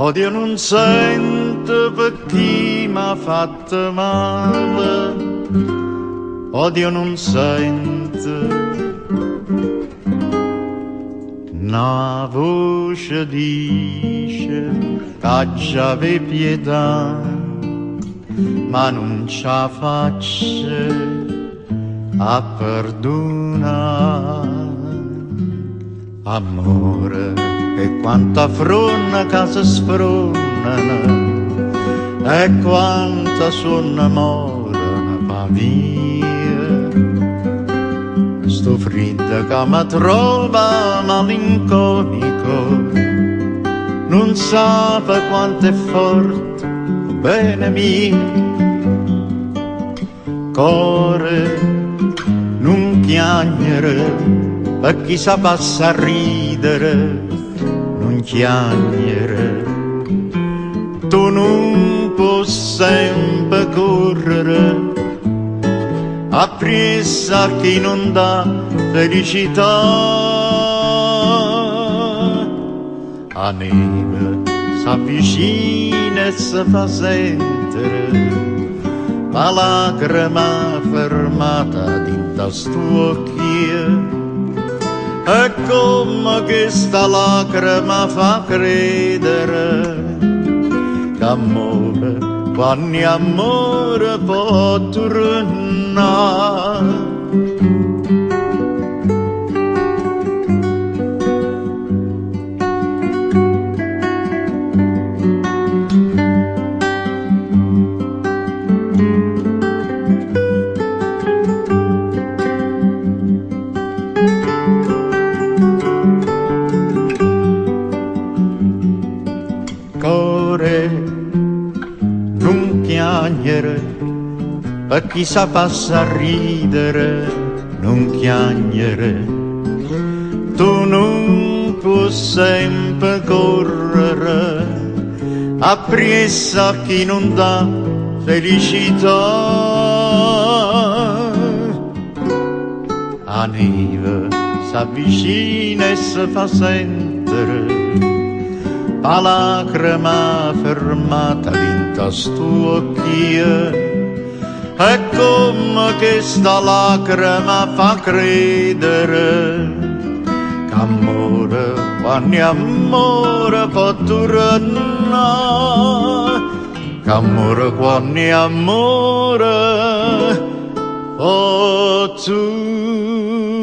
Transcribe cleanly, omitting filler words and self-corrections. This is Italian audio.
Odio non sento per chi m'ha fatto male, odio non sento. Una voce dice che già ve pietà, ma non c'ha faccia a perdonare. Amore, e quanta fronna che si sfronnano, e quanta sonnamora va via. Sto freddo che mi trova malinconico, non sa quanto è forte, bene mio. Core, non chiagnere, per chi sa passa a ridere, non chiagnere. Tu non puoi sempre correre appressa chi non dà felicità. A neve s'avvicina e si fa sentire, ma lacrima fermata dinta sto occhio. E come questa lacrima fa credere che amore, quando amore può tornare. Core, non chiagnere, per chi sa passa a ridere, non chiagnere. Tu non puoi sempre correre appressa chi non dà felicità. A neve s'avvicina e si fa sentire, la lacrima fermata dinta sto occhio. E come questa lacrima fa credere che amore, quando amore può tornare, che amore, quando amore può tornare.